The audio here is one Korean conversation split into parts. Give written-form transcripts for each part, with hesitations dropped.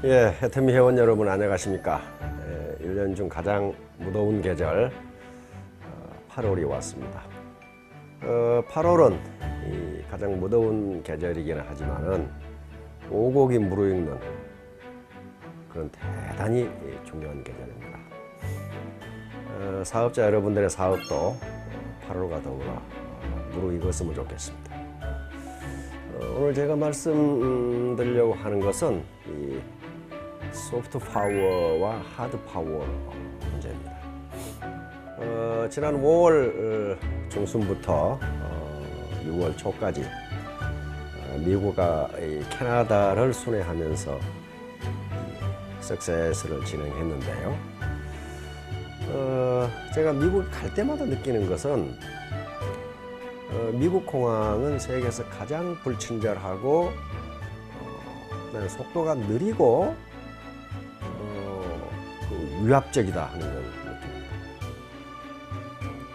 예, 해태미 회원 여러분 안녕하십니까? 1년 중 가장 무더운 계절 8월이 왔습니다. 8월은 가장 무더운 계절이기는 하지만은 오곡이 무르익는 그런 대단히 중요한 계절입니다. 사업자 여러분들의 사업도 8월과 더불어 무르익었으면 좋겠습니다. 오늘 제가 말씀드리려고 하는 것은 이 소프트 파워와 하드 파워 문제입니다. 지난 5월 중순부터 6월 초까지 미국과 캐나다를 순회하면서 석세스를 진행했는데요. 제가 미국 갈 때마다 느끼는 것은 미국 공항은 세계에서 가장 불친절하고 속도가 느리고 위압적이다 하는 걸 느낍니다.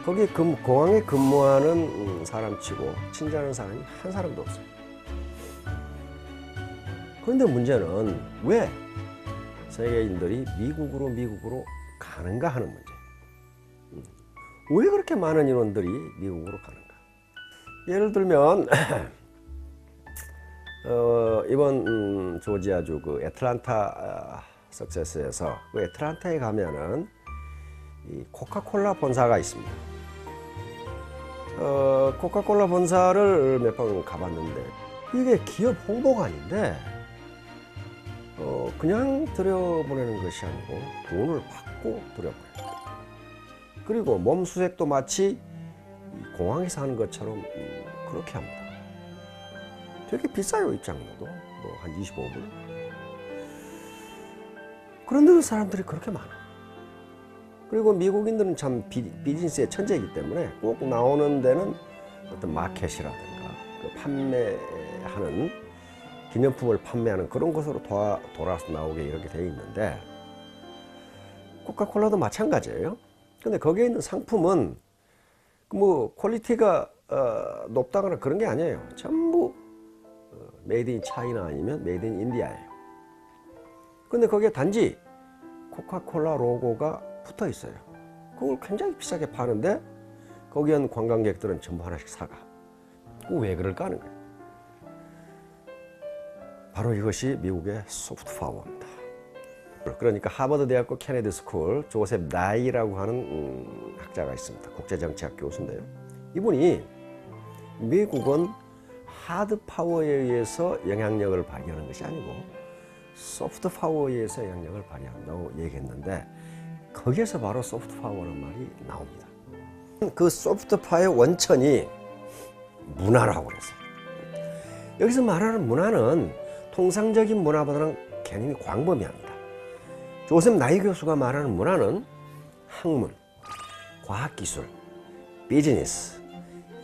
거기 공항에 근무하는 사람치고 친절한 사람이 한 사람도 없어요. 그런데 문제는 왜 세계인들이 미국으로 가는가 하는 문제. 왜 그렇게 많은 인원들이 미국으로 가는가? 예를 들면 이번 조지아주 그 애틀란타 석세스에서 그 애틀란타에 가면은 이 코카콜라 본사가 있습니다. 코카콜라 본사를 몇 번 가봤는데 이게 기업 홍보관인데 그냥 들여보내는 것이 아니고 돈을 받고 들여보내요. 그리고 몸수색도 마치 공항에서 하는 것처럼 그렇게 합니다. 되게 비싸요, 입장료도. 한 25불. 그런데도 사람들이 그렇게 많아. 그리고 미국인들은 참 비즈니스의 천재이기 때문에 꼭 나오는 데는 어떤 마켓이라든가 그 판매하는 기념품을 판매하는 그런 곳으로 돌아서 나오게 이렇게 되어 있는데 코카콜라도 마찬가지예요. 근데 거기에 있는 상품은 뭐 퀄리티가 높다거나 그런 게 아니에요. 전부 메이드 인 차이나 아니면 메이드 인 인디아예요. 근데 거기에 단지 코카콜라 로고가 붙어 있어요. 그걸 굉장히 비싸게 파는데 거기 온 관광객들은 전부 하나씩 사가. 왜 그럴까 하는 거예요. 바로 이것이 미국의 소프트 파워입니다. 그러니까 하버드 대학교 케네디 스쿨 조셉 나이라고 하는 학자가 있습니다. 국제정치학 교수인데요. 이분이 미국은 하드 파워에 의해서 영향력을 발휘하는 것이 아니고 소프트 파워에 의해서 영향력을 발휘한다고 얘기했는데 거기에서 바로 소프트 파워라는 말이 나옵니다. 그 소프트 파워의 원천이 문화라고 그랬어요. 여기서 말하는 문화는 통상적인 문화보다는 개념이 광범위합니다. 조셉 나이 교수가 말하는 문화는 학문, 과학기술, 비즈니스,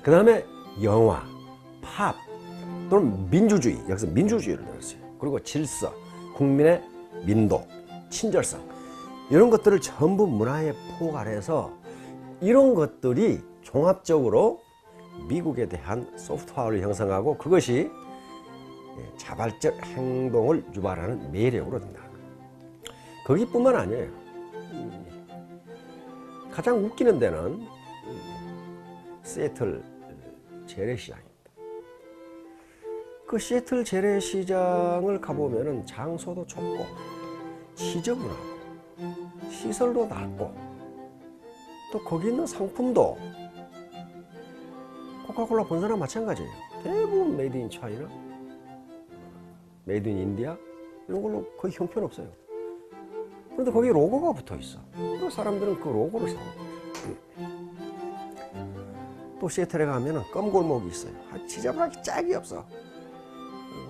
그 다음에 영화, 팝, 또는 민주주의, 여기서 민주주의를 넣었어요. 그리고 질서, 국민의 민도, 친절성, 이런 것들을 전부 문화의 포괄 아래서 이런 것들이 종합적으로 미국에 대한 소프트파워를 형성하고 그것이 자발적 행동을 유발하는 매력으로 된다. 거기뿐만 아니에요. 가장 웃기는 데는 시애틀 재래시장입니다. 그 시애틀 재래시장을 가보면은 장소도 좁고 지저분하고 시설도 낮고 또 거기 있는 상품도 코카콜라 본사나 마찬가지예요. 대부분 메이드 인 차이나 메이드 인 인디아 이런 걸로 거의 형편없어요. 그런데 거기에 로고가 붙어 있어. 그래서 사람들은 그 로고를 사고. 또 시애틀에 가면은 껌 골목이 있어요. 지저분하게 짝이 없어.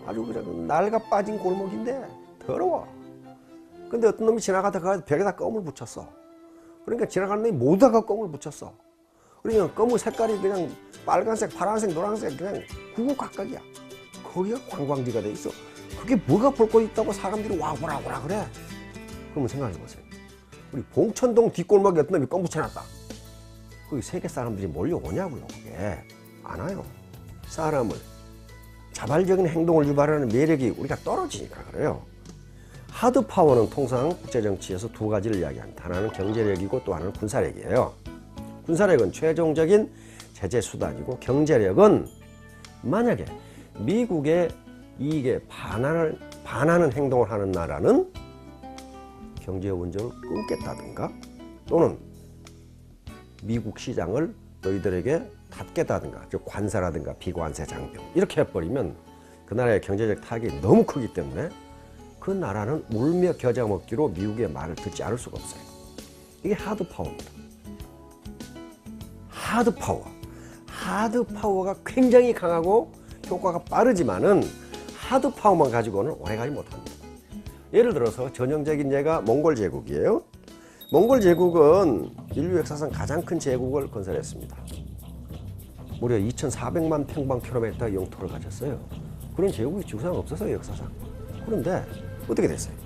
아주 그냥 낡아 빠진 골목인데 더러워. 근데 어떤 놈이 지나가다가 벽에다 껌을 붙였어. 그러니까 지나가는 놈이 모두 다 껌을 붙였어. 그러니까 껌의 색깔이 그냥 빨간색, 파란색, 노란색 그냥 구구각각이야. 거기가 관광지가 돼 있어. 그게 뭐가 볼 거 있다고 사람들이 와보라 그래. 그러면 생각해 보세요. 우리 봉천동 뒷골목에 어떤 놈이 껌 붙여놨다. 거기 세계 사람들이 몰려오냐고요. 그게 안 와요. 사람을 자발적인 행동을 유발하는 매력이 우리가 떨어지니까 그래요. 하드 파워는 통상 국제 정치에서 두 가지를 이야기합니다. 하나는 경제력이고 또 하나는 군사력이에요. 군사력은 최종적인 제재 수단이고, 경제력은 만약에 미국의 이익에 반하는 행동을 하는 나라는 경제 원조를 끊겠다든가, 또는 미국 시장을 너희들에게 닫겠다든가, 즉 관세라든가 비관세 장벽 이렇게 해버리면 그 나라의 경제적 타격이 너무 크기 때문에 그 나라는 울며 겨자 먹기로 미국의 말을 듣지 않을 수가 없어요. 이게 하드 파워입니다. 하드 파워. 하드 파워가 굉장히 강하고 효과가 빠르지만은 하드 파워만 가지고는 오래가지 못합니다. 예를 들어서 전형적인 예가 몽골 제국이에요. 몽골 제국은 인류 역사상 가장 큰 제국을 건설했습니다. 무려 2,400만 평방킬로미터 영토를 가졌어요. 그런 제국이 지구상 없었어요, 역사상. 그런데 어떻게 됐어요?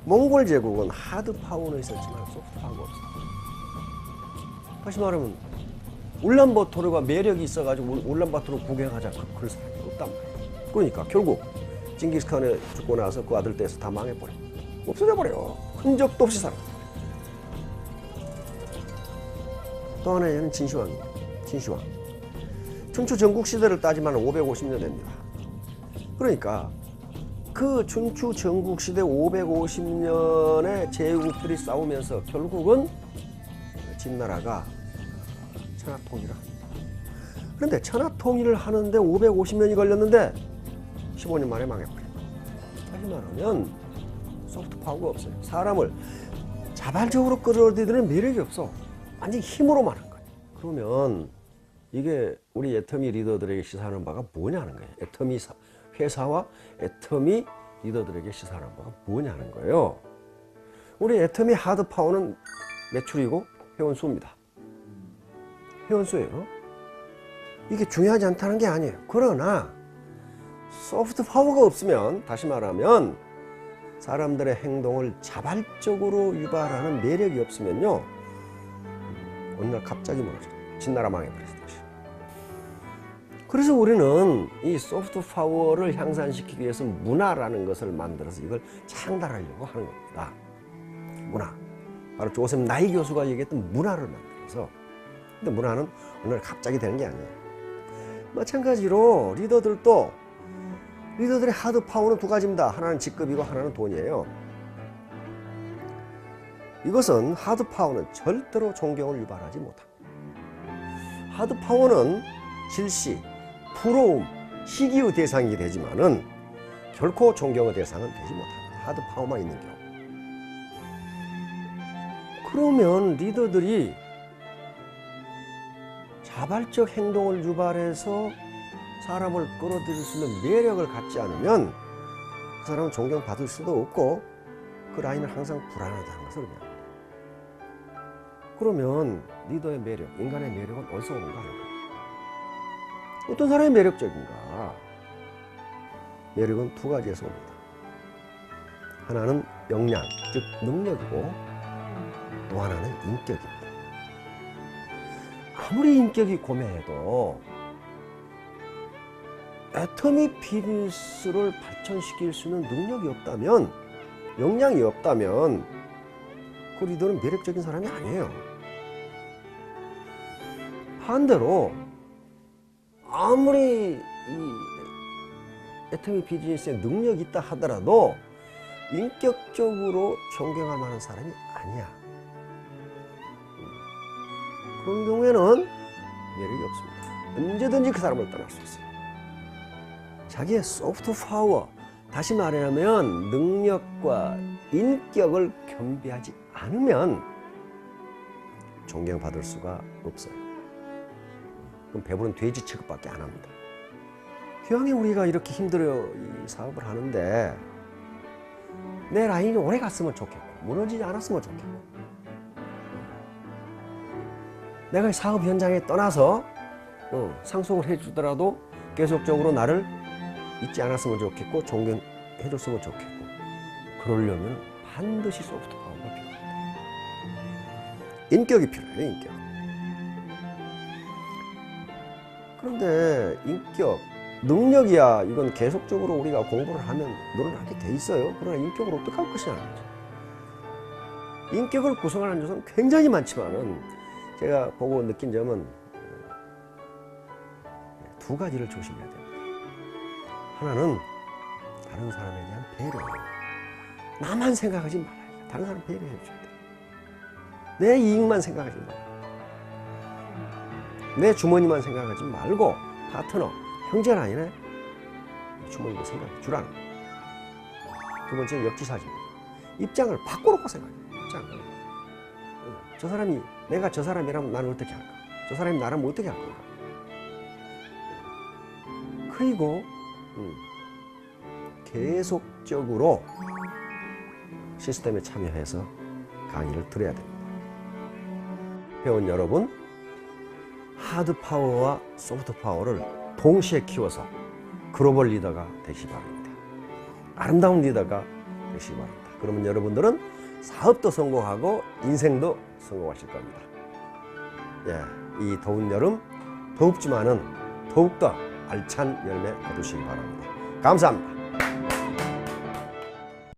몽골 제국은 하드 파워는 있었지만 소프트 파워가 없어요. 다시 말하면 울란바토르가 매력이 있어가지고 울란바토르 구경하자, 그럴 사람이 없단 말이에요. 그러니까 결국 징기스칸이 죽고 나서 그 아들 떼서 다 망해버려. 없어져 버려. 흔적도 없이 살아. 또 하나는 진시황이에요. 진시황. 춘추 전국시대를 따지면 550년 됩니다. 그러니까 그 춘추 전국시대 550년의 제국들이 싸우면서 결국은 진나라가 천하통일을 합니다. 그런데 천하통일을 하는데 550년이 걸렸는데 15년 만에 망해버려요. 다시 말하면 소프트 파워가 없어요. 사람을 자발적으로 끌어들이는 매력이 없어. 완전히 힘으로만 한 거예요. 그러면 이게 우리 애터미 리더들에게 시사하는 바가 뭐냐는 거예요. 애터미 회사와 애터미 리더들에게 시사하는 바가 뭐냐는 거예요. 우리 애터미 하드 파워는 매출이고 회원수입니다. 회원수예요. 이게 중요하지 않다는 게 아니에요. 그러나 소프트 파워가 없으면, 다시 말하면 사람들의 행동을 자발적으로 유발하는 매력이 없으면요, 어느 날 갑자기 무너져요. 진나라 망해버렸어요. 그래서 우리는 이 소프트 파워를 향상시키기 위해서 문화라는 것을 만들어서 이걸 창달하려고 하는 겁니다. 문화. 바로 조셉 나이 교수가 얘기했던 문화를 만들어서. 근데 문화는 어느 날 갑자기 되는 게 아니에요. 마찬가지로 리더들의 하드 파워는 두 가지입니다. 하나는 직급이고 하나는 돈이에요. 이것은 하드 파워는 절대로 존경을 유발하지 못합니다. 하드 파워는 질시, 부러움, 시기의 대상이 되지만은 결코 존경의 대상은 되지 못합니다. 하드 파워만 있는 경우. 그러면 리더들이 자발적 행동을 유발해서 사람을 끌어들일 수 있는 매력을 갖지 않으면 그 사람은 존경받을 수도 없고 그 라인은 항상 불안하다는 것을 의미합니다. 그러면 리더의 매력, 인간의 매력은 어디서 오는가 하는 거예요. 어떤 사람이 매력적인가? 매력은 두 가지에서 옵니다. 하나는 역량, 즉 능력이고, 또 하나는 인격입니다. 아무리 인격이 고매해도 애터미 비즈니스를 발전시킬 수 있는 능력이 없다면, 역량이 없다면 그 리더는 매력적인 사람이 아니에요. 반대로 아무리 이 애터미 비즈니스에 능력이 있다 하더라도 인격적으로 존경할 만한 사람이 아니야. 그런 경우에는 매력이 없습니다. 언제든지 그 사람을 떠날 수 있어요. 자기의 소프트 파워, 다시 말하면 능력과 인격을 겸비하지 않으면 존경받을 수가 없어요. 그럼 배부른 돼지 취급밖에 안 합니다. 기왕에 우리가 이렇게 힘들어 이 사업을 하는데 내 라인이 오래 갔으면 좋겠고 무너지지 않았으면 좋겠고, 내가 사업 현장에 떠나서 상속을 해주더라도 계속적으로 나를 잊지 않았으면 좋겠고 존경해줬으면 좋겠고, 그러려면 반드시 소프트 파워가 필요합니다. 인격이 필요해요. 인격. 그런데 인격, 능력이야 이건 계속적으로 우리가 공부를 하면 늘어나게 돼 있어요. 그러나 인격을 어떻게 할 것이냐는 거죠. 인격을 구성하는 요소는 굉장히 많지만은 제가 보고 느낀 점은 두 가지를 조심해야 됩니다. 하나는 다른 사람에 대한 배려. 나만 생각하지 말아요. 다른 사람 배려해 줘야 돼. 내 이익만 생각하지 말아요. 내 주머니만 생각하지 말고 파트너, 형제는 아니네. 주머니도 생각해 주라는 거예요. 두 번째는 역지사지입니다. 입장을 바꿔놓고 생각해요. 입장을. 저 사람이, 내가 저 사람이라면 나는 어떻게 할까? 저 사람이 나라면 어떻게 할 건가? 그리고 계속적으로 시스템에 참여해서 강의를 들어야 됩니다. 회원 여러분, 하드 파워와 소프트 파워를 동시에 키워서 글로벌 리더가 되시기 바랍니다. 아름다운 리더가 되시기 바랍니다. 그러면 여러분들은 사업도 성공하고 인생도 성공하실 겁니다. 예, 이 더운 여름 더웁지만은 더욱더 알찬 열매 거두시기 바랍니다. 감사합니다.